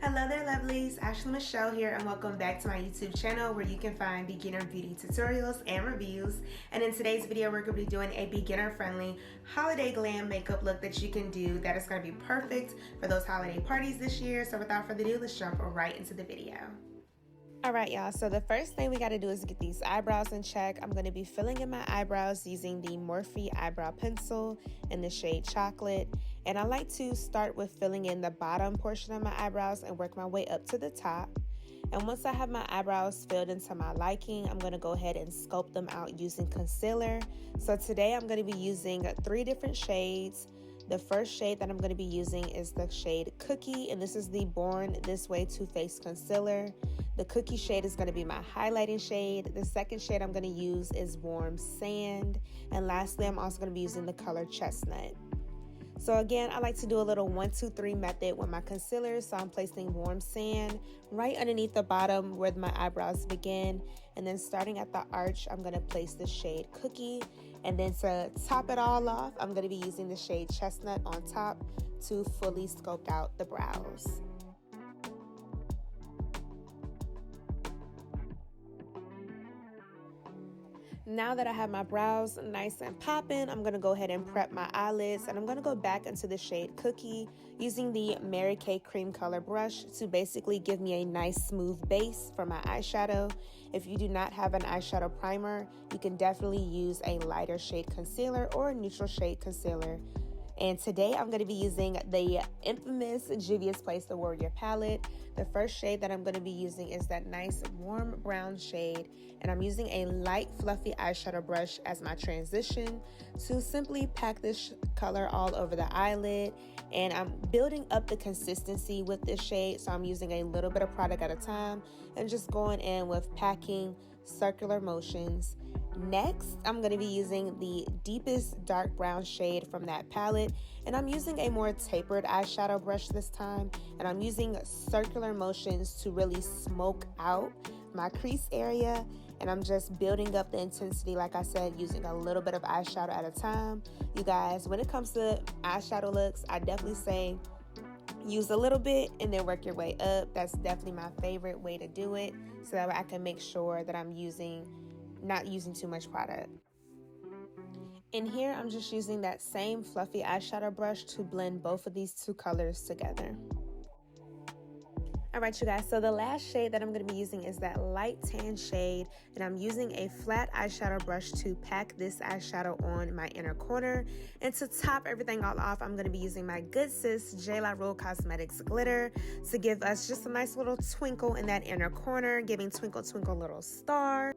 Hello there lovelies, Ashley Michelle here and welcome back to my YouTube channel where you can find beginner beauty tutorials and reviews. And in today's video we're going to be doing a beginner friendly holiday glam makeup look that you can do that is going to be perfect for those holiday parties this year. So without further ado, let's jump right into the video. Alright y'all, so the first thing we got to do is get these eyebrows in check. I'm going to be filling in my eyebrows using the Morphe eyebrow pencil in the shade Chocolate. And I like to start with filling in the bottom portion of my eyebrows and work my way up to the top. And once I have my eyebrows filled into my liking, I'm going to go ahead and sculpt them out using concealer. So today I'm going to be using 3 different shades. The first shade that I'm going to be using is the shade Cookie, and this is the Born This Way Too Faced Concealer. The Cookie shade is going to be my highlighting shade. The second shade I'm going to use is Warm Sand. And lastly, I'm also going to be using the color Chestnut. So again, I like to do a little 1, 2, 3 method with my concealer. So I'm placing Warm Sand right underneath the bottom where my eyebrows begin. And then starting at the arch, I'm going to place the shade Cookie. And then to top it all off, I'm going to be using the shade Chestnut on top to fully sculpt out the brows. Now that I have my brows nice and popping, I'm going to go ahead and prep my eyelids, and I'm going to go back into the shade Cookie using the Mary Kay cream color brush to basically give me a nice smooth base for my eyeshadow. If you do not have an eyeshadow primer, you can definitely use a lighter shade concealer or a neutral shade concealer. And today I'm going to be using the infamous Juvia's Place the Warrior palette. The first shade that I'm going to be using is that nice warm brown shade, and I'm using a light fluffy eyeshadow brush as my transition to simply pack this color all over the eyelid. And I'm building up the consistency with this shade, so I'm using a little bit of product at a time and just going in with packing circular motions. Next, I'm going to be using the deepest dark brown shade from that palette, and I'm using a more tapered eyeshadow brush this time, and I'm using circular motions to really smoke out my crease area, and I'm just building up the intensity, like I said, using a little bit of eyeshadow at a time. You guys, when it comes to eyeshadow looks, I definitely say use a little bit and then work your way up. That's definitely my favorite way to do it, so that I can make sure that I'm not using too much product. In here, I'm just using that same fluffy eyeshadow brush to blend both of these two colors together. Alright you guys, so the last shade that I'm going to be using is that light tan shade, and I'm using a flat eyeshadow brush to pack this eyeshadow on my inner corner. And to top everything all off, I'm going to be using my Good Sis J. La Rue Cosmetics glitter to give us just a nice little twinkle in that inner corner, giving twinkle twinkle little star.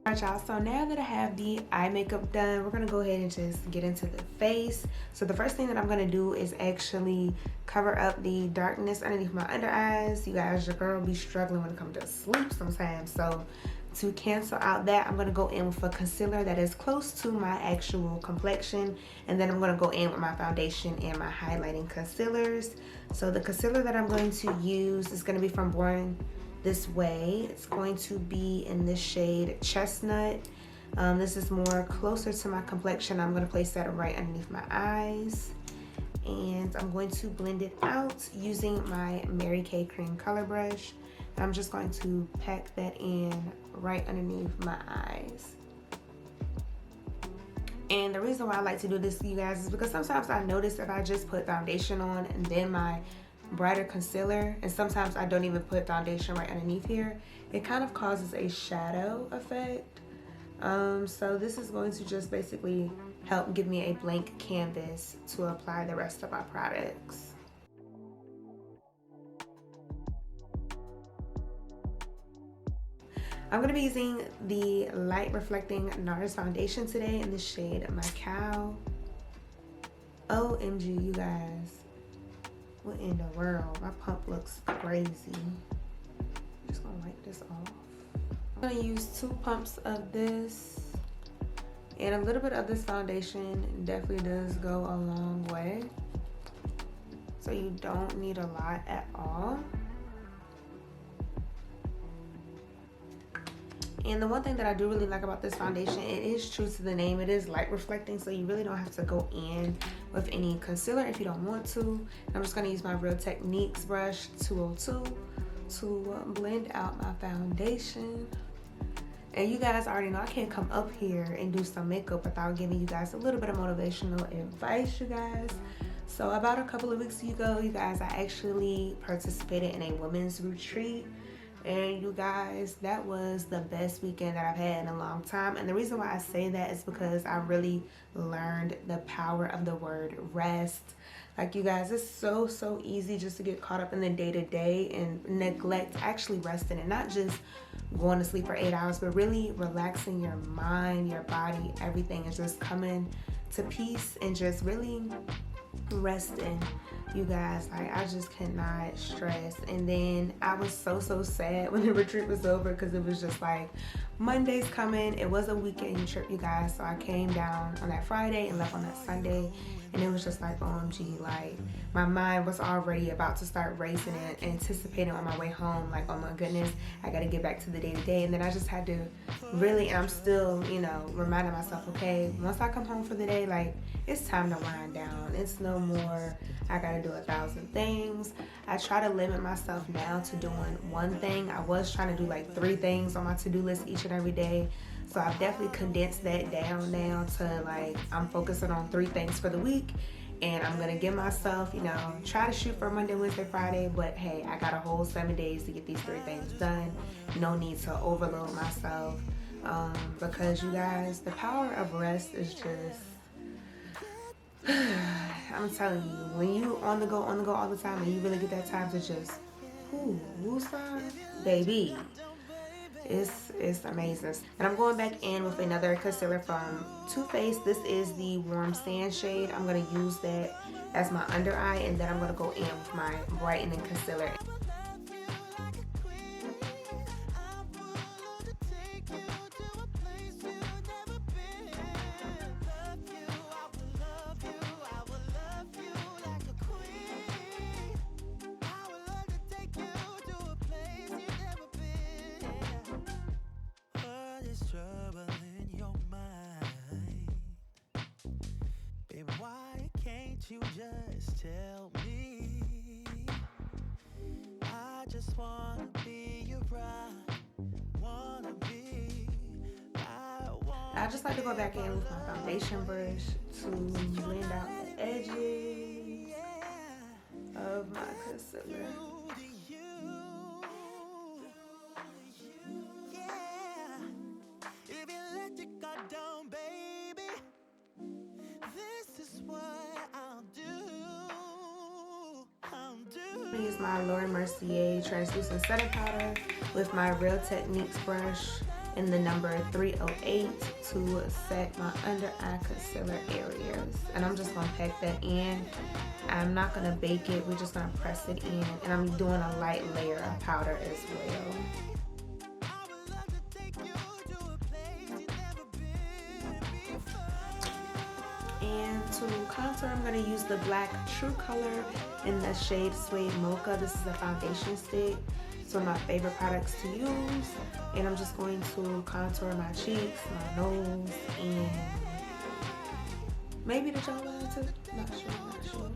Alright y'all, so now that I have the eye makeup done, we're going to go ahead and just get into the face. So the first thing that I'm going to do is actually cover up the darkness underneath my under eyes. You guys, your girl be struggling when it comes to sleep sometimes. So to cancel out that, I'm going to go in with a concealer that is close to my actual complexion. And then I'm going to go in with my foundation and my highlighting concealers. So the concealer that I'm going to use is going to be from Born This Way. It's going to be in this shade Chestnut. This is more closer to my complexion. I'm going to place that right underneath my eyes, and I'm going to blend it out using my Mary Kay cream color brush. And I'm just going to pack that in right underneath my eyes. And the reason why I like to do this, you guys, is because sometimes I notice if I just put foundation on and then my brighter concealer, and sometimes I don't even put foundation right underneath here, it kind of causes a shadow effect. So this is going to just basically help give me a blank canvas to apply the rest of my products. I'm going to be using the light reflecting NARS foundation today in the shade Maco. OMG, you guys. What in the world? My pump looks crazy. I'm just gonna wipe this off. I'm gonna use 2 pumps of this, and a little bit of this foundation definitely does go a long way. So you don't need a lot at all. And the one thing that I do really like about this foundation, it is true to the name. It is light reflecting, so you really don't have to go in with any concealer if you don't want to. I'm just going to use my Real Techniques brush 202 to blend out my foundation. And you guys already know I can't come up here and do some makeup without giving you guys a little bit of motivational advice, you guys. So about a couple of weeks ago, you guys, I actually participated in a women's retreat. And you guys, that was the best weekend that I've had in a long time. And the reason why I say that is because I really learned the power of the word rest. Like, you guys, it's so easy just to get caught up in the day-to-day and neglect actually resting, and not just going to sleep for 8 hours, but really relaxing your mind, your body, everything is just coming to peace and just really resting. You guys, like, I just cannot stress. And then I was so sad when the retreat was over, because it was just like Monday's coming. It was a weekend trip, you guys, so I came down on that Friday and left on that Sunday. And it was just like, OMG, like, my mind was already about to start racing and anticipating on my way home, like, oh my goodness, I gotta get back to the day-to-day. And then I just had to really, and I'm still, you know, reminding myself, okay, once I come home for the day, like, it's time to wind down. It's no more, I gotta do 1,000 things. I try to limit myself now to doing one thing. I was trying to do like 3 things on my to-do list each and every day. So I've definitely condensed that down now to, like, I'm focusing on 3 things for the week. And I'm going to give myself, you know, try to shoot for Monday, Wednesday, Friday. But hey, I got a whole 7 days to get these 3 things done. No need to overload myself. Because you guys, the power of rest is just, I'm telling you, when you on the go all the time, and you really get that time to just, woosah, baby. It's amazing. And I'm going back in with another concealer from Too Faced. This is the Warm Sand shade. I'm going to use that as my under eye, and then I'm going to go in with my brightening concealer. You just tell me. I just wanna be your bride. I just like to go back in with my foundation brush to blend out the edges of my concealer. I'm gonna use my Mercier translucent setting powder with my Real Techniques brush in the number 308 to set my under eye concealer areas. And I'm just gonna pack that in. I'm not gonna bake it, we're just gonna press it in. And I'm doing a light layer of powder as well. And to contour, I'm going to use the black True Color in the shade Suede Mocha. This is a foundation stick. It's one of my favorite products to use. And I'm just going to contour my cheeks, my nose, and maybe the jawline too. Not sure.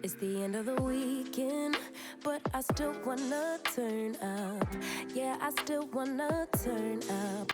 It's the end of the weekend, but I still wanna turn up. Yeah, I still wanna turn up.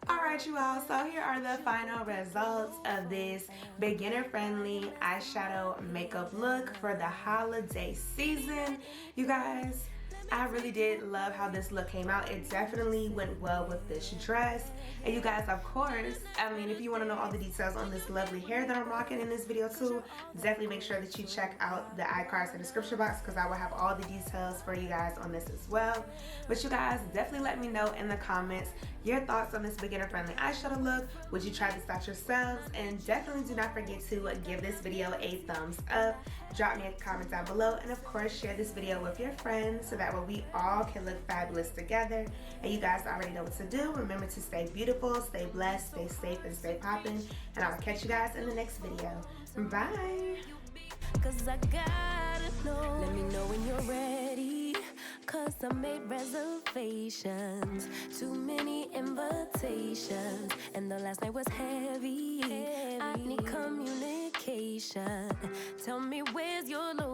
Alright, you all, so here are the final results of this beginner-friendly eyeshadow makeup look for the holiday season. You guys, I really did love how this look came out. It definitely went well with this dress. And you guys, of course, I mean, if you want to know all the details on this lovely hair that I'm rocking in this video too, definitely make sure that you check out the iCards in the description box, because I will have all the details for you guys on this as well. But you guys, definitely let me know in the comments your thoughts on this beginner friendly eyeshadow look. Would you try this out yourselves? And definitely do not forget to give this video a thumbs up. Drop me a comment down below, and of course share this video with your friends so that way we all can look fabulous together. And you guys already know what to do. Remember to stay beautiful, stay blessed, stay safe, and stay popping. And I'll catch you guys in the next video. Bye. Cause I gotta know. Let me know when you're ready. Cause I made reservations. Too many invitations. And the last night was heavy. I need communication. Tell me where's your location.